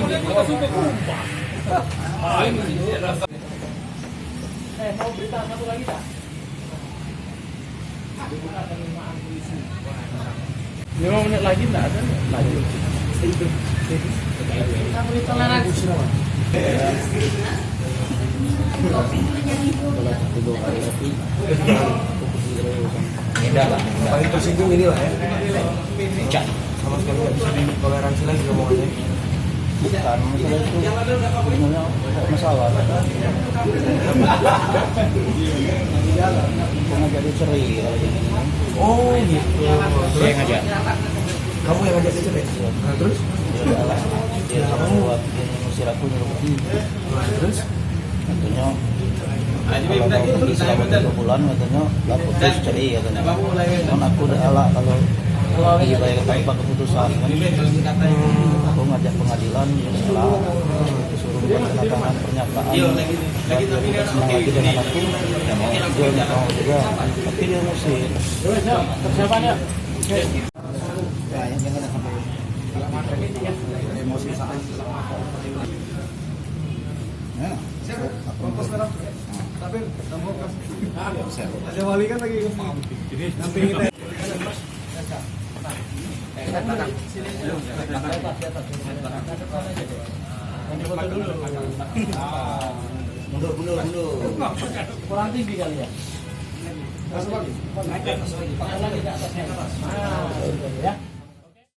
Mau berita satu lagi tak? Dibuka penerimaan polisi. 5 menit lagi enggak ada? Lanjut. Kita beri toleransi. Paling tersinggung ini lah ya. Sama sekali nggak bisa ditoleransi lagi omongannya. Bukan masalah itu, sebenarnya masalah ngajak dia cerai. Oh gitu. Saya ngajak. Kamu yang ngajak dia cerai? Nah, terus? Dia buat dia ngusir aku nyuruh pergi. Nah, terus? Katanya kalau mau pergi selama 3 bulan katanya lah putus cerai katanya. Kan aku udah elak kalau pergi bayar tanpa keputusan kan. Aku ngajak pengadilan ya salah. Disuruh menandatangani pernyataan. Lagi senang lagi dengan aku. Dia nggak mau juga. Tapi dia ngusir. Persiapannya. Ya, yang jangan sampai emosi saat. Ya, Fokus sekarang. Tapi kamu kasih wali kan lagi nanti kita mundur. Kurang tinggi kali ya. Naik ke atas lagi ke atasnya. Nah, ya.